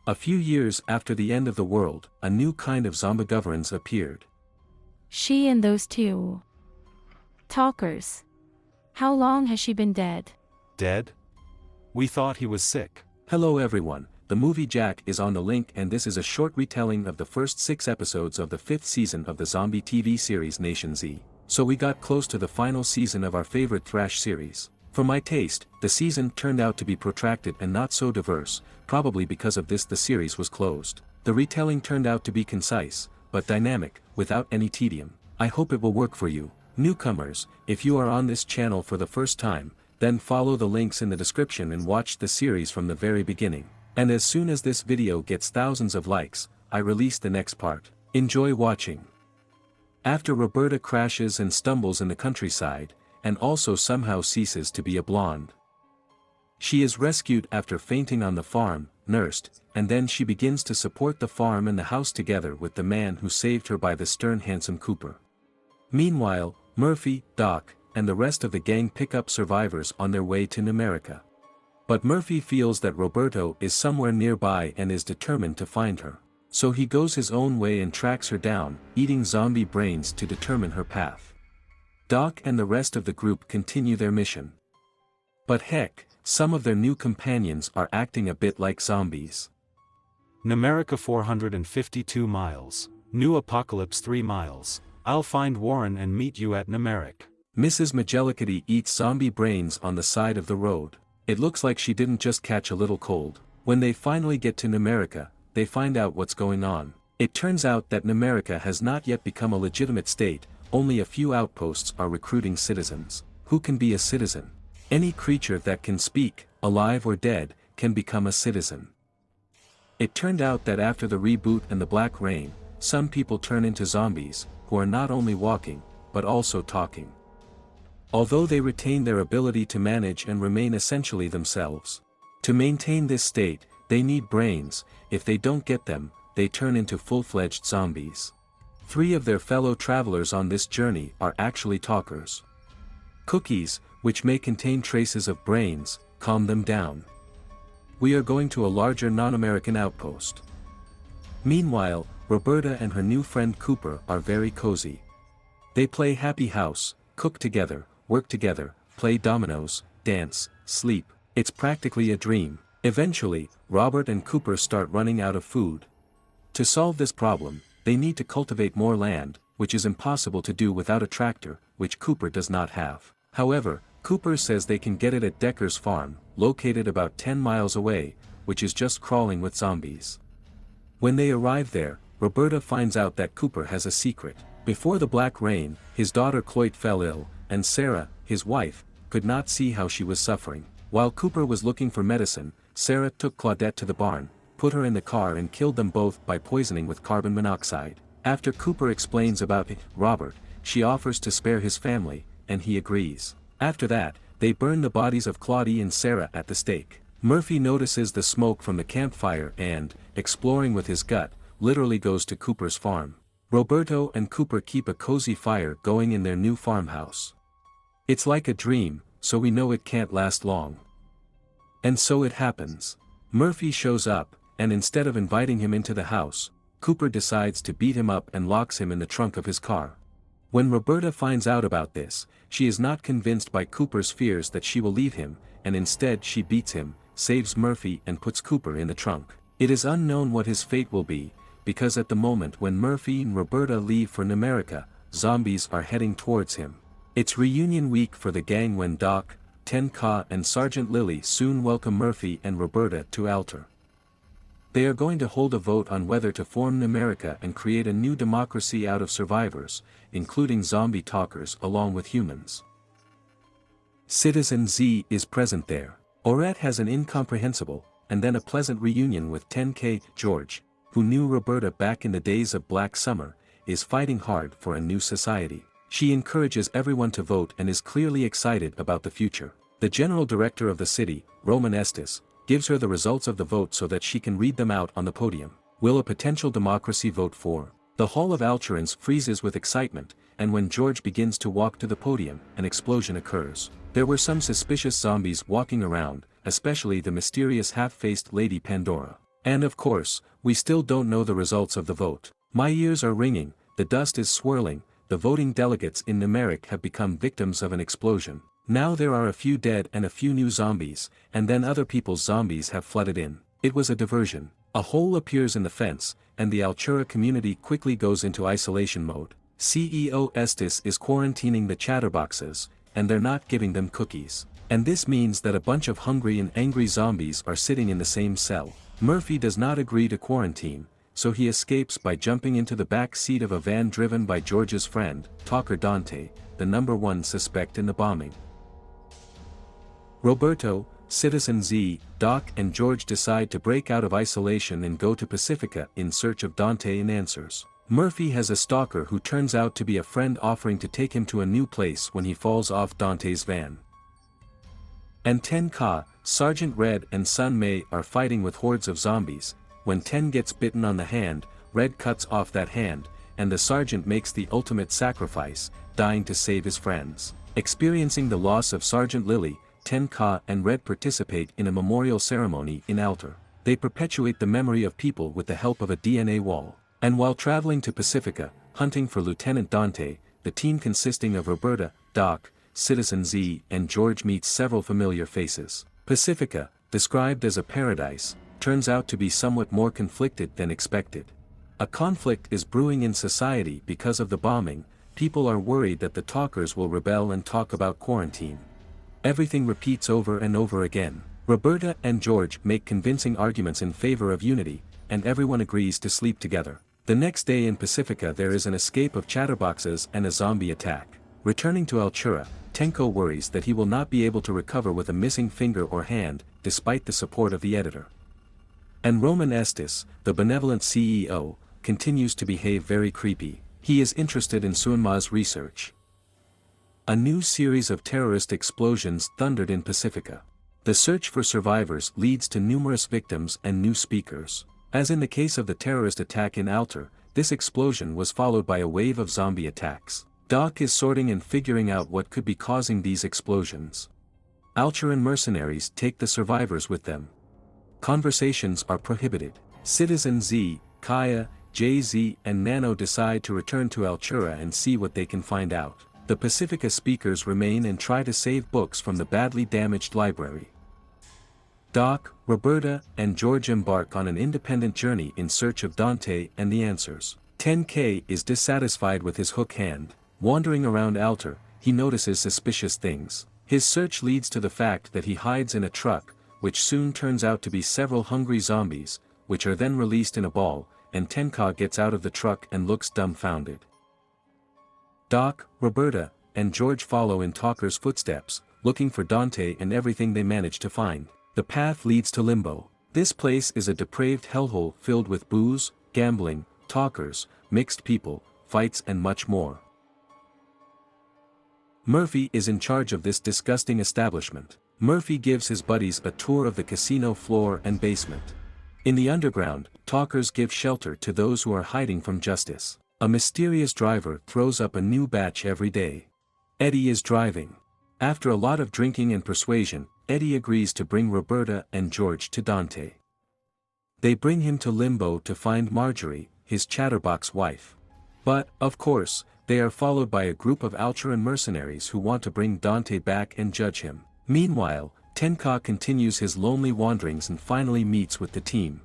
A few years after the end of the world, a new kind of zombigoverance appeared. She and those two talkers. How long has she been dead? Dead? We thought he was sick. Hello everyone, the movie Jack is on the link and this is a short retelling of the first 6 episodes of the 5th season of the zombie TV series Nation Z. So we got close to the final season of our favorite thrash series. For my taste, the season turned out to be protracted and not so diverse, probably because of this the series was closed. The retelling turned out to be concise, but dynamic, without any tedium. I hope it will work for you. Newcomers, if you are on this channel for the first time, then follow the links in the description and watch the series from the very beginning. And as soon as this video gets thousands of likes, I release the next part. Enjoy watching. After Roberta crashes and stumbles in the countryside, and also somehow ceases to be a blonde. She is rescued after fainting on the farm, nursed, and then she begins to support the farm and the house together with the man who saved her by the stern handsome Cooper. Meanwhile, Murphy, Doc, and the rest of the gang pick up survivors on their way to Namerica. But Murphy feels that Roberto is somewhere nearby and is determined to find her. So he goes his own way and tracks her down, eating zombie brains to determine her path. Doc and the rest of the group continue their mission. But heck, some of their new companions are acting a bit like zombies. Namerica 452 miles. New Apocalypse 3 miles. I'll find Warren and meet you at Nameric. Mrs. Magellicuddy eats zombie brains on the side of the road. It looks like she didn't just catch a little cold. When they finally get to Namerica, they find out what's going on. It turns out that Namerica has not yet become a legitimate state, only a few outposts are recruiting citizens. Who can be a citizen? Any creature that can speak, alive or dead, can become a citizen. It turned out that after the reboot and the Black Rain, some people turn into zombies, who are not only walking, but also talking. Although they retain their ability to manage and remain essentially themselves. To maintain this state, they need brains. If they don't get them, they turn into full-fledged zombies. 3 of their fellow travelers on this journey are actually talkers. Cookies, which may contain traces of brains, calm them down. We are going to a larger non-American outpost. Meanwhile, Roberta and her new friend Cooper are very cozy. They play happy house, cook together, work together, play dominoes, dance, sleep. It's practically a dream. Eventually, Robert and Cooper start running out of food. To solve this problem, they need to cultivate more land, which is impossible to do without a tractor, which Cooper does not have. However, Cooper says they can get it at Decker's farm, located about 10 miles away, which is just crawling with zombies. When they arrive there, Roberta finds out that Cooper has a secret. Before the Black Rain, his daughter Cloyd fell ill, and Sarah, his wife, could not see how she was suffering. While Cooper was looking for medicine, Sarah took Claudette to the barn, put her in the car and killed them both by poisoning with carbon monoxide. After Cooper explains about Robert, she offers to spare his family, and he agrees. After that, they burn the bodies of Claudie and Sarah at the stake. Murphy notices the smoke from the campfire and, exploring with his gut, literally goes to Cooper's farm. Roberto and Cooper keep a cozy fire going in their new farmhouse. It's like a dream, so we know it can't last long. And so it happens. Murphy shows up, and instead of inviting him into the house, Cooper decides to beat him up and locks him in the trunk of his car. When Roberta finds out about this, she is not convinced by Cooper's fears that she will leave him, and instead she beats him, saves Murphy and puts Cooper in the trunk. It is unknown what his fate will be, because at the moment when Murphy and Roberta leave for Namerica, zombies are heading towards him. It's reunion week for the gang when Doc, Tenka and Sergeant Lily soon welcome Murphy and Roberta to Alter. They are going to hold a vote on whether to form Namerica and create a new democracy out of survivors, including zombie talkers along with humans. Citizen Z is present there. Orette has an incomprehensible, and then a pleasant reunion with 10K. George, who knew Roberta back in the days of Black Summer, is fighting hard for a new society. She encourages everyone to vote and is clearly excited about the future. The general director of the city, Roman Estes, gives her the results of the vote so that she can read them out on the podium. Will a potential democracy vote for? The Hall of Alturans freezes with excitement, and when George begins to walk to the podium, an explosion occurs. There were some suspicious zombies walking around, especially the mysterious half-faced Lady Pandora. And of course, we still don't know the results of the vote. My ears are ringing, the dust is swirling, the voting delegates in Numeric have become victims of an explosion. Now there are a few dead and a few new zombies, and then other people's zombies have flooded in. It was a diversion. A hole appears in the fence, and the Altura community quickly goes into isolation mode. CEO Estes is quarantining the chatterboxes, and they're not giving them cookies. And this means that a bunch of hungry and angry zombies are sitting in the same cell. Murphy does not agree to quarantine, so he escapes by jumping into the back seat of a van driven by George's friend, Talker Dante, the #1 suspect in the bombing. Roberto, Citizen Z, Doc and George decide to break out of isolation and go to Pacifica in search of Dante and answers. Murphy has a stalker who turns out to be a friend offering to take him to a new place when he falls off Dante's van. And Tenka, Sergeant Red and Sun Mei are fighting with hordes of zombies. When Ten gets bitten on the hand, Red cuts off that hand, and the sergeant makes the ultimate sacrifice, dying to save his friends. Experiencing the loss of Sergeant Lily, Tenka and Red participate in a memorial ceremony in Alter. They perpetuate the memory of people with the help of a DNA wall. And while traveling to Pacifica, hunting for Lieutenant Dante, the team consisting of Roberta, Doc, Citizen Z and George meets several familiar faces. Pacifica, described as a paradise, turns out to be somewhat more conflicted than expected. A conflict is brewing in society because of the bombing. People are worried that the talkers will rebel and talk about quarantine. Everything repeats over and over again. Roberta and George make convincing arguments in favor of unity, and everyone agrees to sleep together. The next day in Pacifica there is an escape of chatterboxes and a zombie attack. Returning to Altura, Tenko worries that he will not be able to recover with a missing finger or hand, despite the support of the editor. And Roman Estes, the benevolent CEO, continues to behave very creepy. He is interested in Sunma's research. A new series of terrorist explosions thundered in Pacifica. The search for survivors leads to numerous victims and new speakers. As in the case of the terrorist attack in Alter, this explosion was followed by a wave of zombie attacks. Doc is sorting and figuring out what could be causing these explosions. Alturan mercenaries take the survivors with them. Conversations are prohibited. Citizen Z, Kaya, Jay-Z and Nano decide to return to Altura and see what they can find out. The Pacifica speakers remain and try to save books from the badly damaged library. Doc, Roberta, and George embark on an independent journey in search of Dante and the answers. 10K is dissatisfied with his hook hand. Wandering around Alter, he notices suspicious things. His search leads to the fact that he hides in a truck, which soon turns out to be several hungry zombies, which are then released in a ball, and Tenka gets out of the truck and looks dumbfounded. Doc, Roberta, and George follow in Talker's footsteps, looking for Dante and everything they manage to find. The path leads to Limbo. This place is a depraved hellhole filled with booze, gambling, talkers, mixed people, fights and much more. Murphy is in charge of this disgusting establishment. Murphy gives his buddies a tour of the casino floor and basement. In the underground, talkers give shelter to those who are hiding from justice. A mysterious driver throws up a new batch every day. Eddie is driving. After a lot of drinking and persuasion, Eddie agrees to bring Roberta and George to Dante. They bring him to Limbo to find Marjorie, his chatterbox wife. But, of course, they are followed by a group of Alturan mercenaries who want to bring Dante back and judge him. Meanwhile, Tenka continues his lonely wanderings and finally meets with the team.